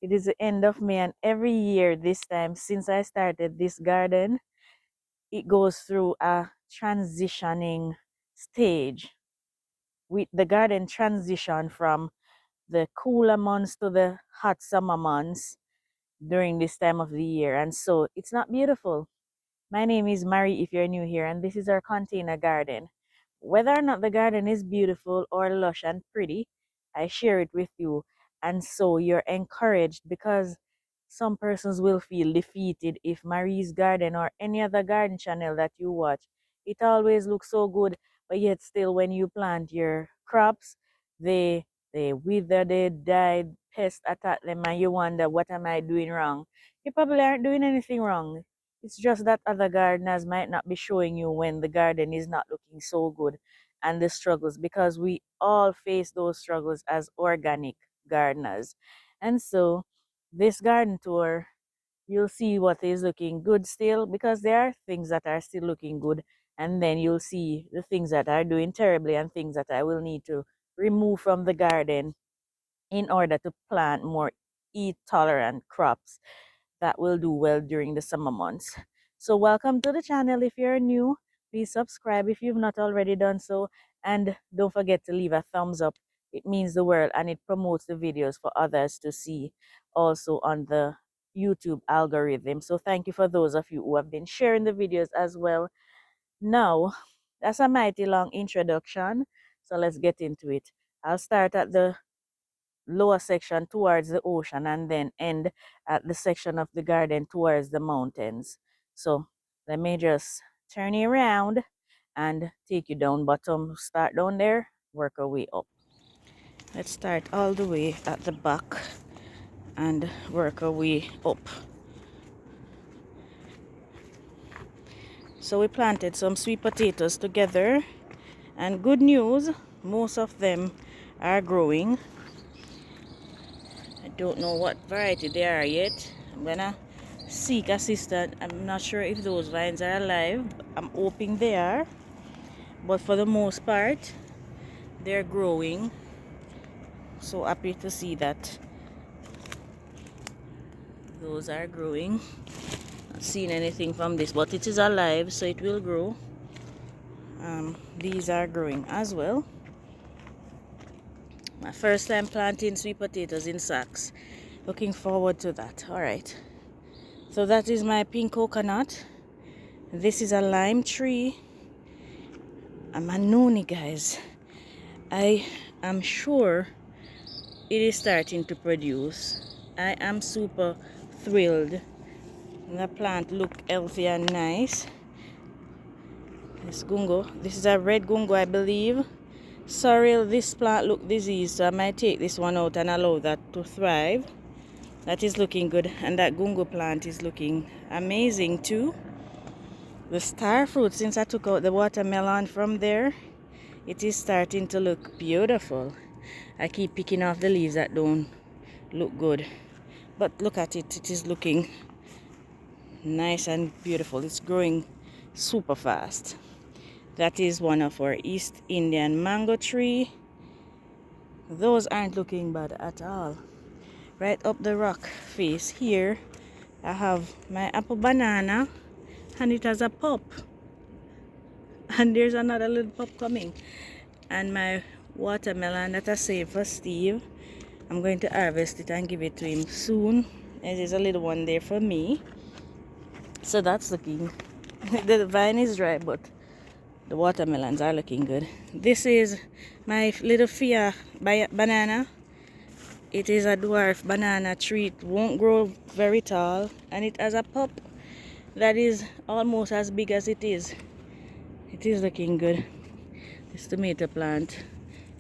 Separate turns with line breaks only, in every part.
It is the end of May, and every year this time since I started this garden, it goes through a transitioning stage. The garden transition from the cooler months to the hot summer months during this time of the year, and so it's not beautiful. My name is Mary if you're new here, and this is our container garden. Whether or not the garden is beautiful or lush and pretty, I share it with you. And so you're encouraged, because some persons will feel defeated if Marie's Garden or any other garden channel that you watch, it always looks so good, but yet still when you plant your crops, they wither, they die, pests attack them, and you wonder, what am I doing wrong? You probably aren't doing anything wrong. It's just that other gardeners might not be showing you when the garden is not looking so good, and the struggles, because we all face those struggles as organic gardeners. And so this garden tour, you'll see what is looking good still, because there are things that are still looking good, and then you'll see the things that are doing terribly and things that I will need to remove from the garden in order to plant more heat tolerant crops that will do well during the summer months. So welcome to the channel. If you're new, please subscribe if you've not already done so, and don't forget to leave a thumbs up. It means the world, and it promotes the videos for others to see also on the YouTube algorithm. So thank you for those of you who have been sharing the videos as well. Now, that's a mighty long introduction, so let's get into it. I'll start at the lower section towards the ocean and then end at the section of the garden towards the mountains. So let me just turn you around and take you down bottom. Start down there, work our way up. Let's start all the way at the back and work our way up. So we planted some sweet potatoes together, and good news, most of them are growing. I don't know what variety they are yet. I'm gonna seek assistance. I'm not sure if those vines are alive. I'm hoping they are, but for the most part they're growing. So happy to see that those are growing. Not seeing anything from this, but it is alive, so it will grow. These are growing as well. My first time planting sweet potatoes in sacks. Looking forward to that. All right, so that is my pink coconut. This is a lime tree. I'm a noni, guys. I am sure it is starting to produce. I am super thrilled. The plant look healthy and nice. This gungo, this is a red gungo, I believe. Sorry, this plant look diseased, so I might take this one out and allow that to thrive. That is looking good, and that gungo plant is looking amazing too. The star fruit, since I took out the watermelon from there, it is starting to look beautiful. I keep picking off the leaves that don't look good, but look at it, it is looking nice and beautiful. It's growing super fast. That is one of our East Indian mango tree. Those aren't looking bad at all. Right up the rock face here, I have my apple banana, and it has a pup, and there's another little pup coming. And my watermelon that I saved for Steve, I'm going to harvest it and give it to him soon. And there's a little one there for me. So that's looking, the vine is dry, but the watermelons are looking good. This is my little Fia banana. It is a dwarf banana tree. It won't grow very tall, and it has a pup that is almost as big as it is. It is looking good. This tomato plant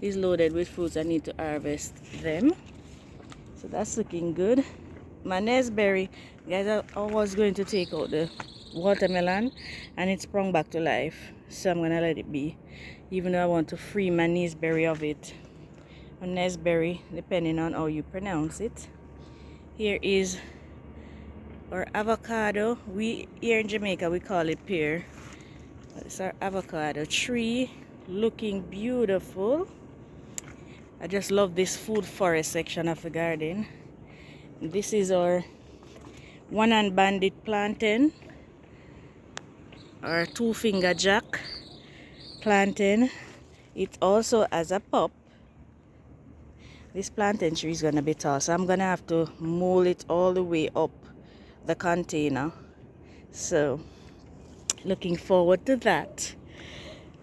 is loaded with fruits. I need to harvest them. So that's looking good. My raspberry, guys, I was going to take out the watermelon, and it sprung back to life. So I'm gonna let it be, even though I want to free my raspberry of it. Or raspberry, depending on how you pronounce it. Here is our avocado. We here in Jamaica we call it pear. It's our avocado tree, looking beautiful. I just love this food forest section of the garden. This is our one-hand bandit plantain, our two-finger jack plantain. It also has a pup. This plantain tree is gonna be tall, so I'm gonna have to mold it all the way up the container. So looking forward to that.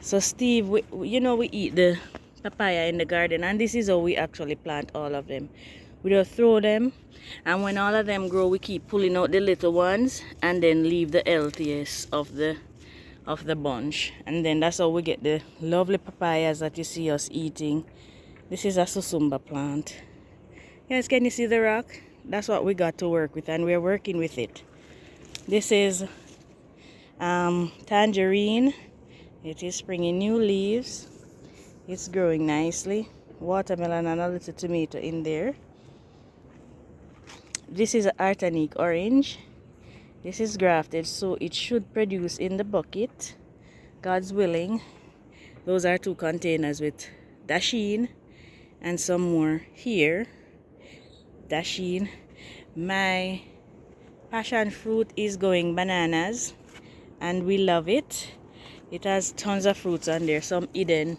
So Steve, we eat the papaya in the garden, and this is how we actually plant all of them. We just throw them, and when all of them grow, we keep pulling out the little ones and then leave the healthiest of the bunch, and then that's how we get the lovely papayas that you see us eating. This is a susumba plant. Yes, can you see the rock? That's what we got to work with, and we're working with it. This is tangerine. It is springing new leaves. It's growing nicely. Watermelon and a little tomato in there. This is Artanic orange. This is grafted, so it should produce in the bucket, God's willing. Those are 2 containers with dasheen and some more here. Dasheen. My passion fruit is going bananas, and we love it. It has tons of fruits on there, some hidden,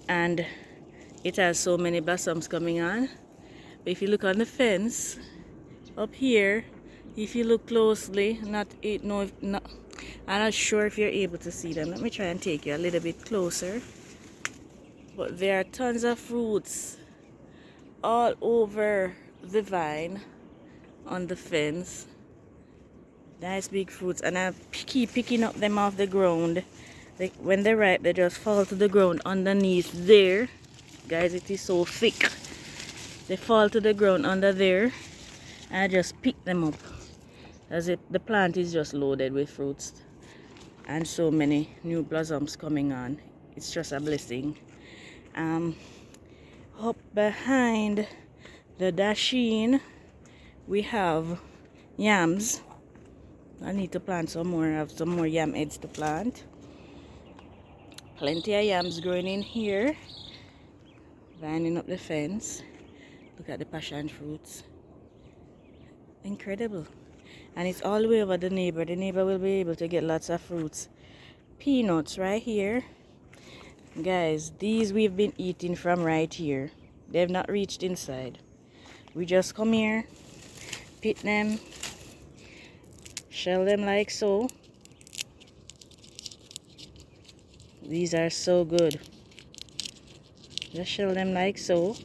and it has so many blossoms coming on. But if you look on the fence up here, if you look closely, I'm not sure if you're able to see them. Let me try and take you a little bit closer. But there are tons of fruits all over the vine on the fence. Nice big fruits, and I keep picking up them off the ground. When they're ripe, they just fall to the ground underneath there. Guys, it is so thick. They fall to the ground under there, and I just pick them up. As if the plant is just loaded with fruits and so many new blossoms coming on. It's just a blessing. Up behind the dasheen, we have yams. I need to plant some more. I have some more yam heads to plant. Plenty of yams growing in here. Lining up the fence. Look at the passion fruits. Incredible. And it's all the way over the neighbor. The neighbor will be able to get lots of fruits. Peanuts right here. Guys, these we've been eating from right here. They've not reached inside. We just come here, pick them, shell them like so. These are so good. Just shell them like so.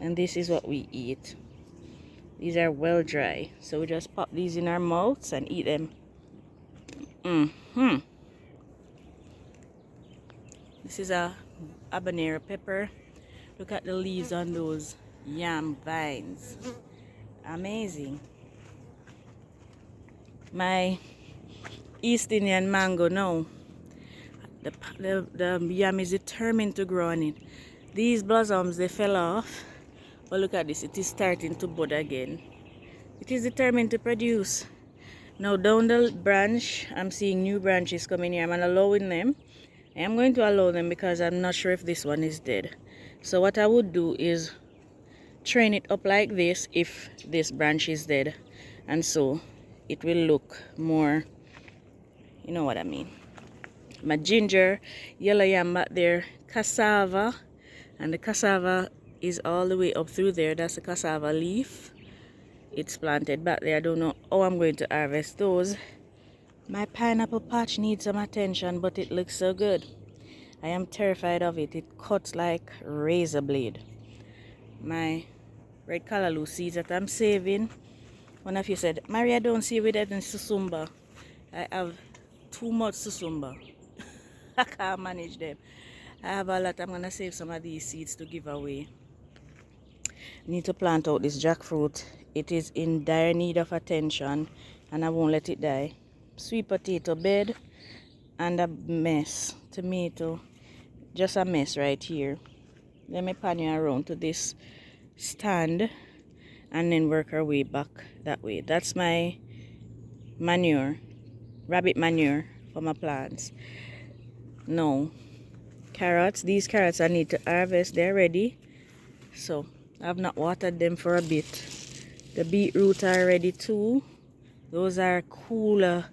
And this is what we eat. These are well dry, so we just pop these in our mouths and eat them. This is a habanero pepper. Look at the leaves on those yam vines. Amazing. My East Indian mango now. The yam is determined to grow on it. These blossoms, they fell off. But look at this, it is starting to bud again. It is determined to produce. Now down the branch, I'm seeing new branches coming here. I'm allowing them. I am going to allow them because I'm not sure if this one is dead. So what I would do is train it up like this if this branch is dead. And so it will look more, you know what I mean. My ginger, yellow yam back there, cassava. And the cassava is all the way up through there. That's a cassava leaf. It's planted back there. I don't know how I'm going to harvest those. My pineapple patch needs some attention, but it looks so good. I am terrified of it. It cuts like razor blade. My red callaloo seeds that I'm saving. One of you said, Maria, don't see with that in susumba. I have too much susumba. I can't manage them. I have a lot. I'm going to save some of these seeds to give away. Need to plant out this jackfruit. It is in dire need of attention, and I won't let it die. Sweet potato bed and a mess. Tomato. Just a mess right here. Let me pan you around to this stand and then work our way back that way. That's my manure, rabbit manure for my plants. No carrots. These carrots I need to harvest. They're ready. So I've not watered them for a bit. The beetroot are ready too. Those are cooler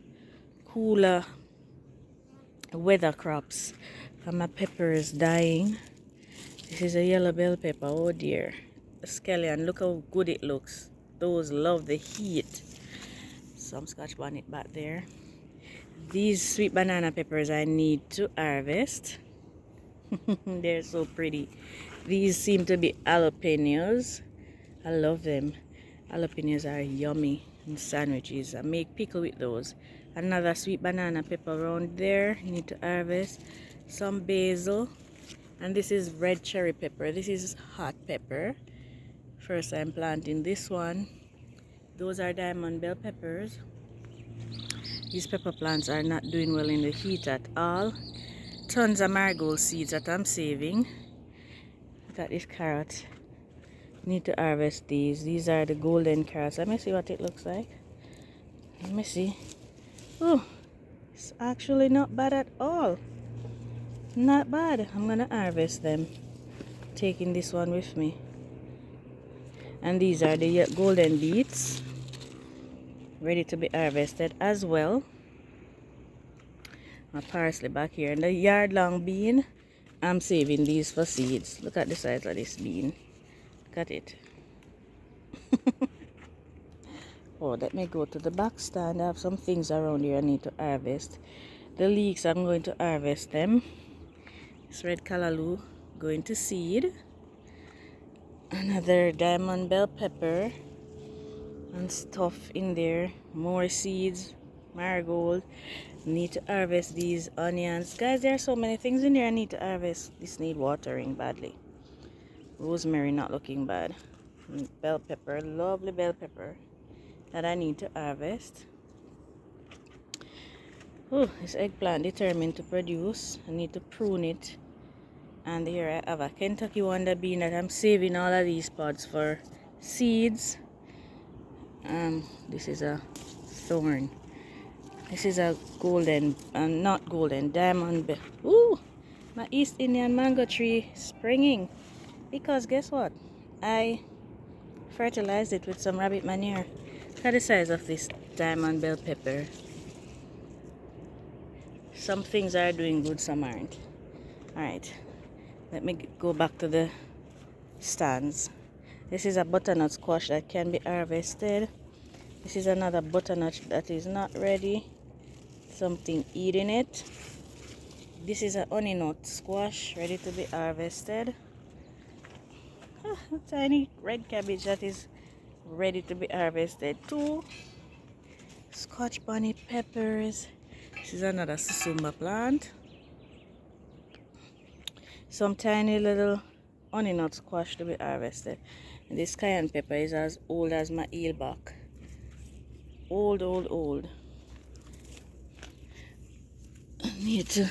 weather crops. And my pepper is dying. This is a yellow bell pepper. Oh dear. The scallion, look how good it looks. Those love the heat. Some scotch bonnet back there. These sweet banana peppers I need to harvest. They're so pretty. These seem to be jalapenos. I love them. Jalapenos are yummy in sandwiches. I make pickle with those. Another sweet banana pepper around there. You need to harvest. Some basil. And this is red cherry pepper. This is hot pepper. First I'm planting this one. Those are diamond bell peppers. These pepper plants are not doing well in the heat at all. Tons of marigold seeds that I'm saving. Look at this carrot. Need to harvest these. These are the golden carrots. Let me see what it looks like. Let me see. Oh, it's actually not bad at all. Not bad. I'm gonna harvest them. Taking this one with me. And these are the golden beets. Ready to be harvested as well. My parsley back here. And the yard long bean. I'm saving these for seeds. Look at the size of this bean. Look at it. Oh, let me go to the back stand. I have some things around here I need to harvest. The leeks, I'm going to harvest them. This red callaloo going to seed. Another diamond bell pepper and stuff in there. More seeds, marigold. Need to harvest these onions. Guys, there are so many things in there I need to harvest. This need watering badly. Rosemary not looking bad. And bell pepper, lovely bell pepper that I need to harvest. Oh, this eggplant determined to produce. I need to prune it. And here I have a Kentucky Wonder Bean that I'm saving all of these pods for seeds. This is a thorn. This is a golden, not golden, diamond bell. Ooh, my East Indian mango tree springing. Because guess what? I fertilized it with some rabbit manure. Look at the size of this diamond bell pepper. Some things are doing good, some aren't. Alright, let me go back to the stands. This is a butternut squash that can be harvested. This is another butternut that is not ready. Something eating it. This is a honey nut squash ready to be harvested. A tiny red cabbage that is ready to be harvested too. Scotch bonnet peppers. This is another susumba plant. Some tiny little honey nut squash to be harvested. And this cayenne pepper is as old as my eel back. Old. I need to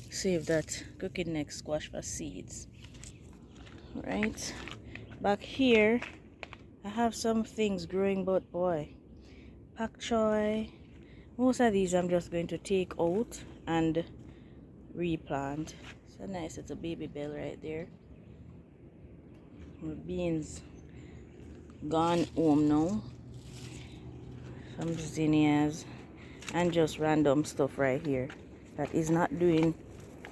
save that cooking neck squash for seeds. Right, back here I have some things growing, but boy, pak choy. Most of these I'm just going to take out and replant. So nice, it's a baby bell right there. My beans gone home now. Some zinnias and just random stuff right here that is not doing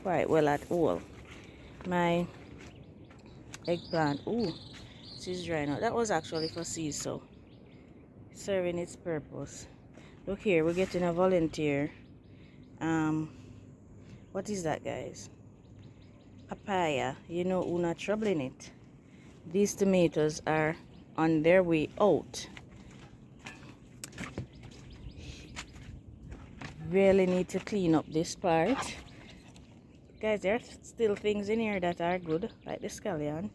quite well at all. My eggplant, ooh, this is drying out. That was actually for seeds, so serving its purpose. Look here, we're getting a volunteer. What is that, guys? Papaya. You know who not troubling it. These tomatoes are on their way out. Really need to clean up this part. Guys, there are still things in here that are good, like the scallion.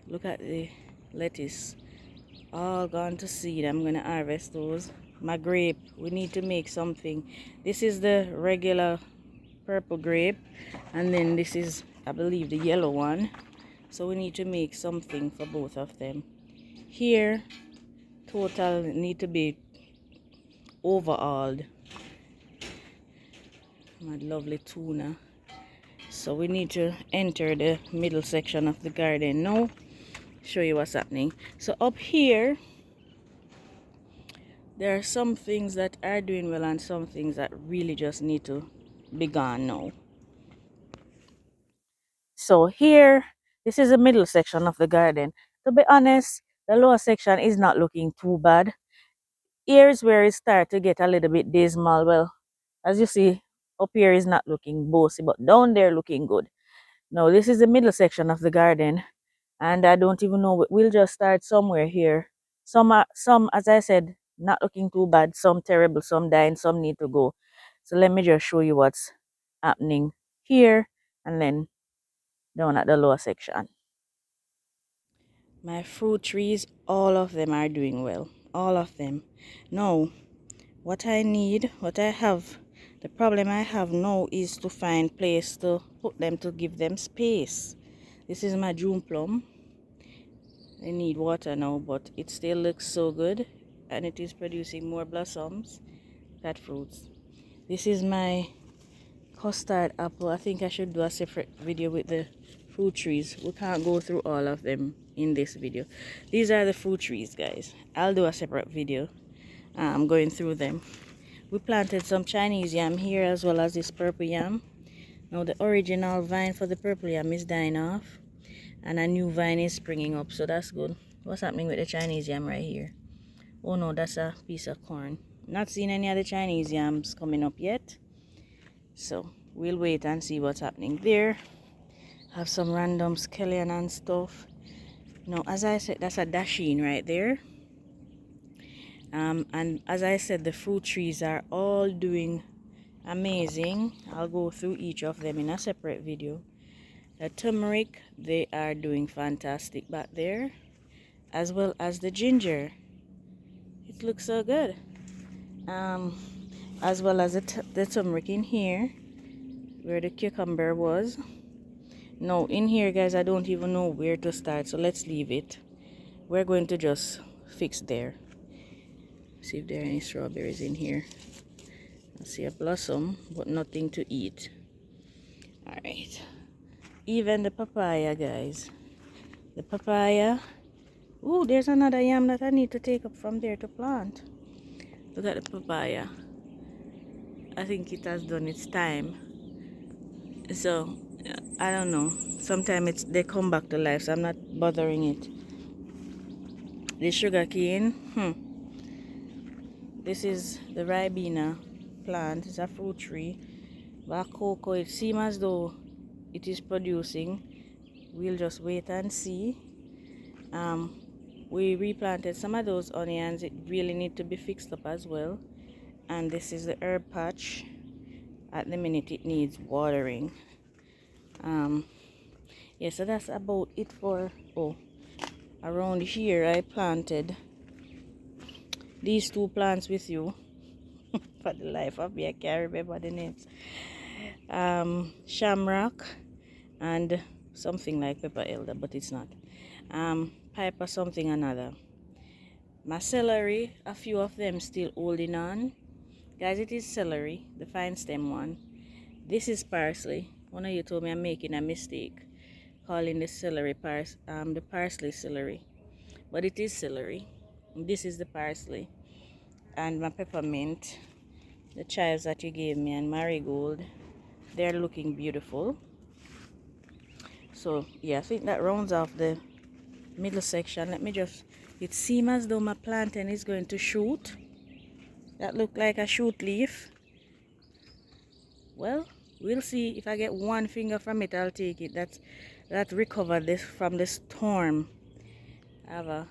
Look at the lettuce. All gone to seed. I'm gonna harvest those. My grape, we need to make something. This is the regular purple grape, and then this is, I believe, the yellow one. So we need to make something for both of them. Here, total need to be overhauled. My lovely tuna. So we need to enter the middle section of the garden now. show you what's happening. So up here, there are some things that are doing well and some things that really just need to be gone now. So here, this is the middle section of the garden. To be honest, the lower section is not looking too bad. Here is where it starts to get a little bit dismal. Well, as you see, up here is not looking bossy, but down there looking good. Now, this is the middle section of the garden, and I don't even know. We'll just start somewhere here. Some, as I said, not looking too bad. Some terrible, some dying, some need to go. So let me just show you what's happening here, and then down at the lower section. My fruit trees, all of them are doing well. All of them. Now, what I need, what I have, the problem I have now is to find place to put them, to give them space. This is my June plum. I need water now, but it still looks so good, and it is producing more blossoms, that fruits. This is my custard apple. I think I should do a separate video with the fruit trees. We can't go through all of them in this video. These are the fruit trees, guys. I'll do a separate video. I'm going through them. We planted some Chinese yam here as well as this purple yam. Now the original vine for the purple yam is dying off, and a new vine is springing up, so that's good. What's happening with the Chinese yam right here? Oh no, that's a piece of corn. Not seeing any of the Chinese yams coming up yet, so we'll wait and see what's happening there. Have some random scallion and stuff. Now, as I said, that's a dasheen right there. And as I said, the fruit trees are all doing amazing. I'll go through each of them in a separate video. The turmeric, they are doing fantastic back there, as well as the ginger. It looks so good. As well as the turmeric in here, where the cucumber was. Now in here, guys, I don't even know where to start, so let's leave it. We're going to just fix there. See if there are any strawberries in here. I see a blossom, but nothing to eat. All right. Even the papaya, guys. The papaya. Ooh, there's another yam that I need to take up from there to plant. Look at the papaya. I think it has done its time. So, I don't know. Sometimes they come back to life, so I'm not bothering it. The sugar cane. This is the ribena plant. It's a fruit tree. But cocoa, it seems as though it is producing. We'll just wait and see. We replanted some of those onions. It really need to be fixed up as well. And this is the herb patch. At the minute it needs watering. Yeah, so that's about it for around here. I planted these two plants with you. For the life of me, I can't remember the names. Shamrock and something like pepper elder, but it's not. Piper something another. My celery, a few of them still holding on. Guys, it is celery, the fine stem one. This is parsley. One of you told me I'm making a mistake calling the celery the parsley celery, but it is celery. This is the parsley, and my peppermint, the chives that you gave me, and marigold. They're looking beautiful. So yeah, I think that rounds off the middle section. Let me just, it seems as though my plantain is going to shoot. That looked like a shoot leaf. Well, we'll see. If I get one finger from it, I'll take it. That recovered this from the storm. I have a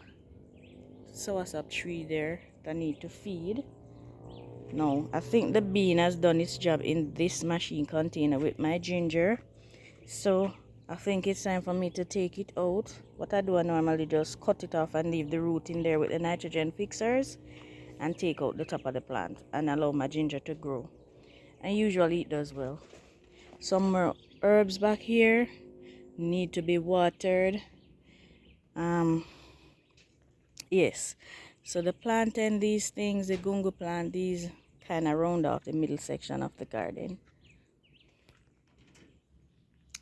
soursop tree there that I need to feed. No, I think the bean has done its job in this machine container with my ginger. So I think it's time for me to take it out. What I do, I normally just cut it off and leave the root in there with the nitrogen fixers and take out the top of the plant and allow my ginger to grow. And usually it does well. Some more herbs back here need to be watered. Yes, so the plantain, these things, the gungo plant, these kind of round off the middle section of the garden.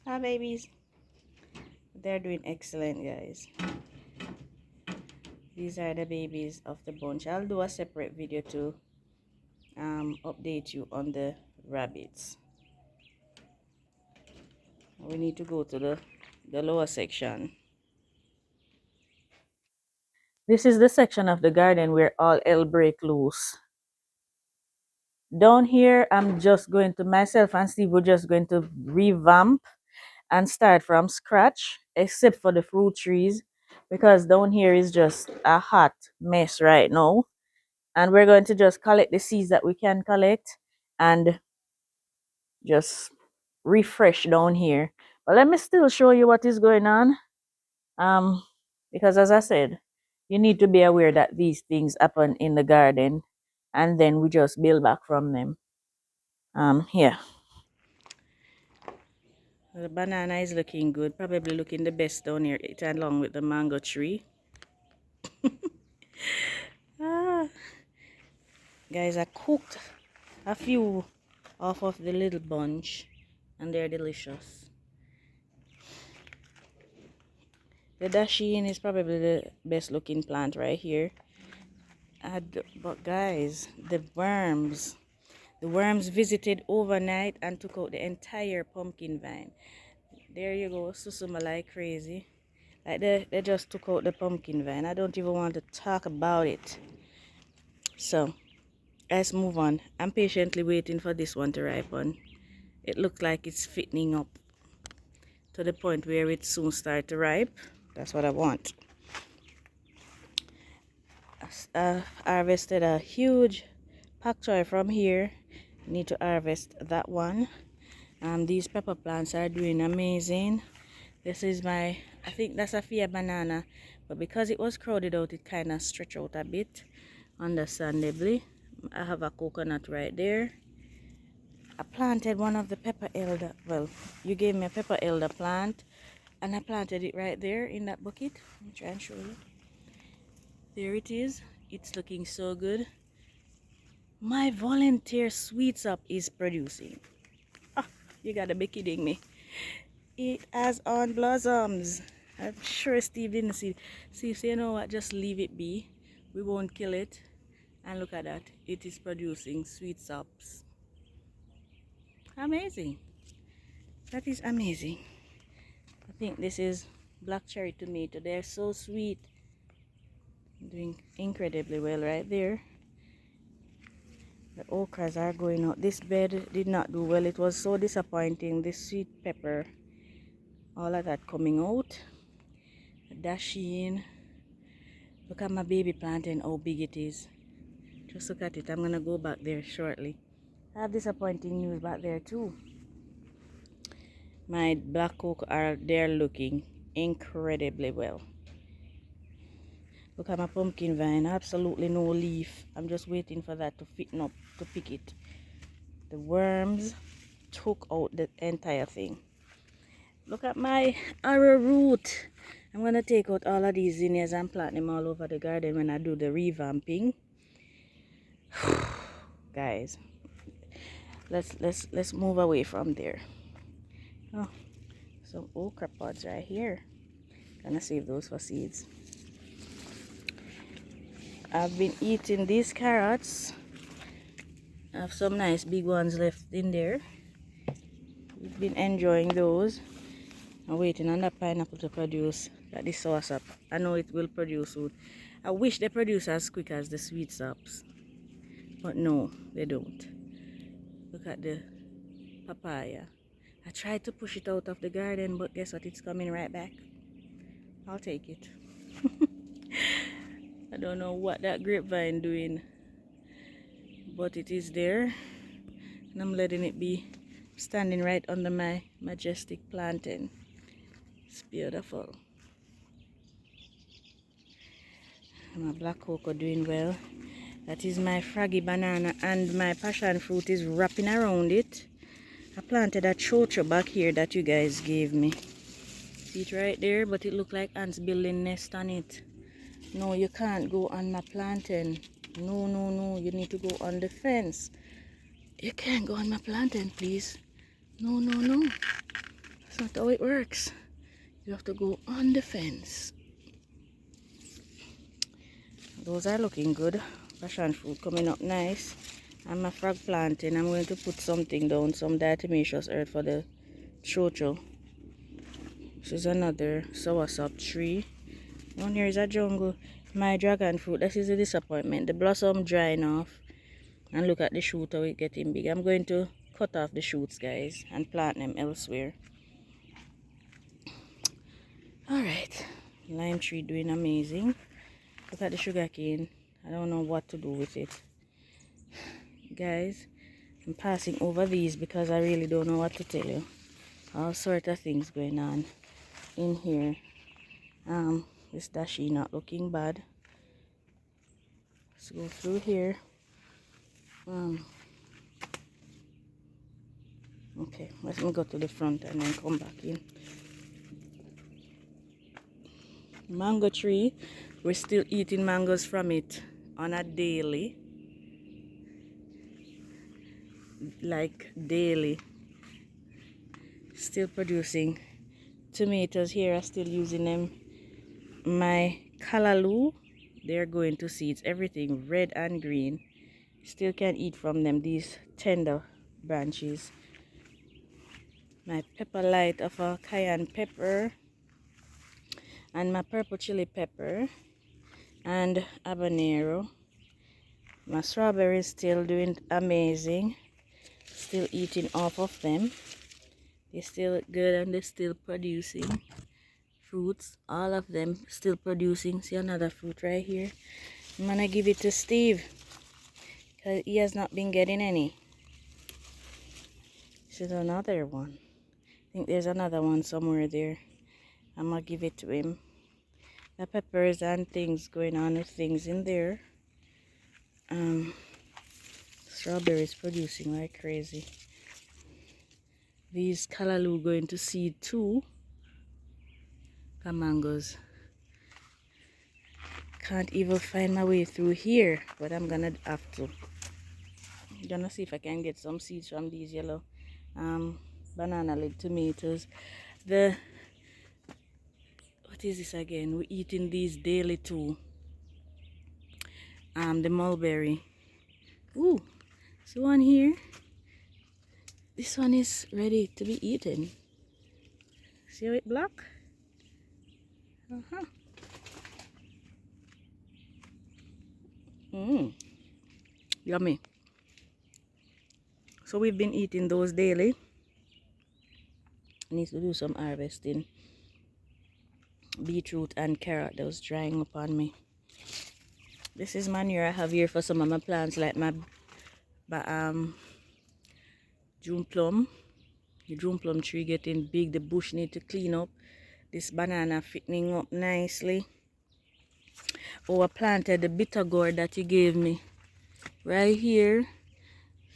Hi babies, they're doing excellent, guys. These are the babies of the bunch. I'll do a separate video to update you on the rabbits. We need to go to the lower section. This is the section of the garden where all hell break loose. Down here, I'm just going to, myself and Steve, we're just going to revamp and start from scratch, except for the fruit trees, because down here is just a hot mess right now. And we're going to just collect the seeds that we can collect and just refresh down here. But let me still show you what is going on. Because as I said, you need to be aware that these things happen in the garden, and then we just build back from them. Here. The banana is looking good, probably looking the best down here, it along with the mango tree. Ah, guys, I cooked a few off of the little bunch, and they're delicious. The dasheen is probably the best looking plant right here. But guys, the worms visited overnight and took out the entire pumpkin vine. There you go, susuma like crazy. Like they just took out the pumpkin vine. I don't even want to talk about it. So let's move on. I'm patiently waiting for this one to ripen. It looks like it's fitting up to the point where it soon start to ripe. That's what I want. I harvested a huge pak choy from here. Need to harvest that one. These pepper plants are doing amazing. This is my, I think that's a Fia banana, but because it was crowded out, it kind of stretched out a bit, understandably. I have a coconut right there. I planted one of the pepper elder, well, you gave me a pepper elder plant, and I planted it right there in that bucket. Let me try and show you. There it is. It's looking so good. My volunteer sweets up is producing. Ah, you gotta be kidding me. It has on blossoms. I'm sure Steve didn't see. See, so you know what? Just leave it be. We won't kill it. And look at that. It is producing sweet sops. Amazing. That is amazing. I think this is black cherry tomato. They're so sweet. Doing incredibly well right there. The okras are going out. This bed did not do well. It was so disappointing. This sweet pepper, all of that coming out. Dashing. Look at my baby plant and how big it is. Just look at it. I'm gonna go back there shortly. I have disappointing news back there too. My black oak are there looking incredibly well. Look at my pumpkin vine. Absolutely no leaf. I'm just waiting for that to fit up to pick it. The worms took out the entire thing. Look at my arrowroot. I'm gonna take out all of these zinnias and plant them all over the garden when I do the revamping. Guys, let's move away from there. Oh, some okra pods right here. Gonna save those for seeds. I've been eating these carrots. I have some nice big ones left in there. We've been enjoying those. I'm waiting on that pineapple to produce that the sauce up. I know it will produce soon. I wish they produce as quick as the sweet sops, but no, they don't. Look at the papaya. I tried to push it out of the garden, but guess what? It's coming right back. I'll take it. I don't know what that grapevine doing, but it is there, and I'm letting it be, standing right under my majestic planting. It's beautiful. My black cocoa doing well. That is my fraggy banana, and my passion fruit is wrapping around it. I planted a chocho back here that you guys gave me. See it right there, but it looked like ants building nest on it. No, you can't go on my plantain. No, no, no, you need to go on the fence. You can't go on my plantain, please. No, no, no. That's not how it works. You have to go on the fence. Those are looking good. Passion fruit coming up nice. And my frog planting, I'm going to put something down, some diatomaceous earth for the chocho. This is another soursop tree. Down here is a jungle. My dragon fruit, this is a disappointment. The blossom drying off. And look at the shoot how it's getting big. I'm going to cut off the shoots, guys, and plant them elsewhere. Alright. Lime tree doing amazing. Look at the sugar cane. I don't know what to do with it. Guys, I'm passing over these because I really don't know what to tell you. All sort of things going on in here. This dashi not looking bad. Let's go through here. Okay, let me go to the front and then come back in. Mango tree, we're still eating mangoes from it on a daily. Like daily. Still producing. Tomatoes here are still using them. My callaloo, they're going to seeds. Everything red and green. Still can eat from them, these tender branches. My pepper light of a cayenne pepper. And my purple chili pepper. And habanero. My strawberries still doing amazing. Still eating off of them. They're still good and they're still producing fruits. All of them still producing. See another fruit right here. I'm gonna give it to Steve because he has not been getting any. This is another one. I think there's another one somewhere there. I'm gonna give it to him. The peppers and things going on with things in there. Strawberries producing like crazy. These callaloo going to seed too. Mangoes. Can't even find my way through here, but I'm gonna have to. I'm gonna see if I can get some seeds from these yellow banana leaf tomatoes. What is this again? We're eating these daily too. The mulberry. Ooh, so one here. This one is ready to be eaten. See how it black? Yummy. So we've been eating those daily. I need to do some harvesting. Beetroot and carrot that was drying up on me. This is manure I have here for some of my plants, like my June plum. The June plum tree getting big. The bush need to clean up. This banana fitting up nicely. Oh, I planted the bitter gourd that you gave me right here.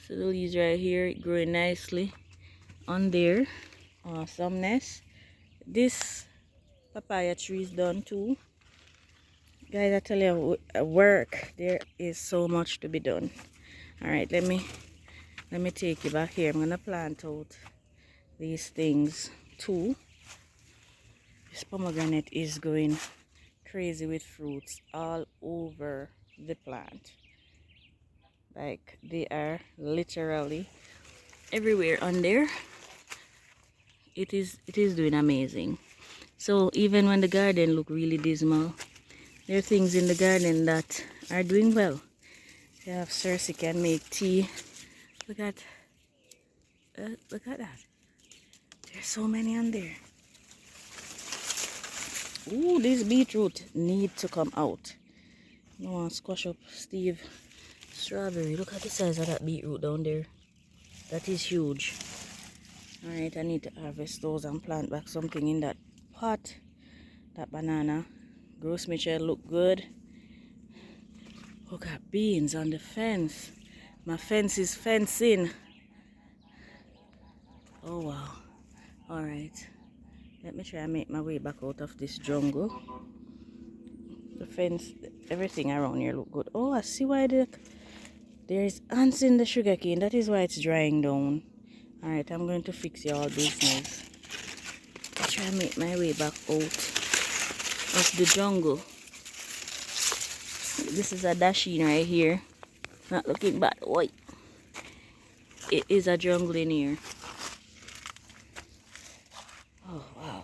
So the leaves right here growing nicely on there. Awesomeness. This papaya tree is done too. Guys, I tell you, work, there is so much to be done. All right, let me take you back here. I'm gonna plant out these things too. This pomegranate is going crazy with fruits all over the plant. Like they are literally everywhere on there. It is doing amazing. So even when the garden look really dismal, there are things in the garden that are doing well. You have Cersei can make tea. Look at that. There's so many on there. Ooh, this beetroot need to come out. You want to squash up Steve. Strawberry. Look at the size of that beetroot down there. That is huge. Alright, I need to harvest those and plant back something in that pot. That banana. Gross Mitchell look good. Look at beans on the fence. My fence is fencing. Oh wow. Alright. Let me try and make my way back out of this jungle. The fence, everything around here look good. Oh, I see why there's ants in the sugarcane. That is why it's drying down. Alright, I'm going to fix your business. Try and make my way back out of the jungle. This is a dasheen right here. Not looking bad. Oi. It is a jungle in here. Oh wow.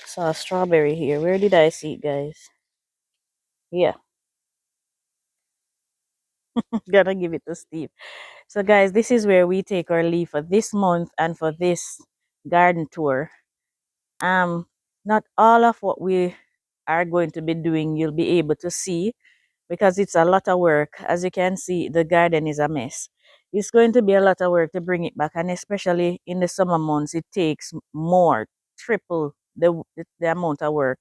Saw a strawberry here. Where did I see it, guys? Yeah, gotta give it to Steve. So guys, this is where we take our leave for this month and for this garden tour. Um, not all of what we are going to be doing you'll be able to see because it's a lot of work. As you can see, the garden is a mess. It's going to be a lot of work to bring it back, and especially in the summer months, it takes more, triple the amount of work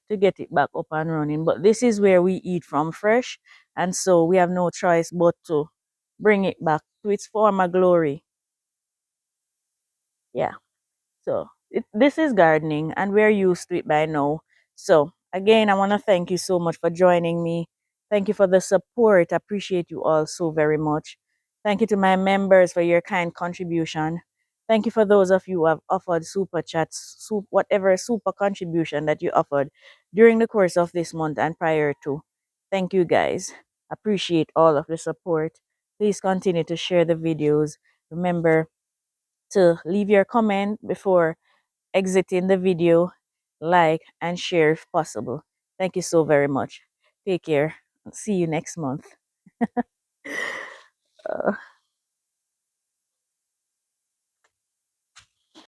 to get it back up and running. But this is where we eat from fresh, and so we have no choice but to bring it back to its former glory. Yeah. So this is gardening, and we're used to it by now. So again, I want to thank you so much for joining me. Thank you for the support. I appreciate you all so very much. Thank you to my members for your kind contribution. Thank you for those of you who have offered super chats, whatever super contribution that you offered during the course of this month and prior to. Thank you guys. Appreciate all of the support. Please continue to share the videos. Remember to leave your comment before exiting the video, like, and share if possible. Thank you so very much. Take care. See you next month.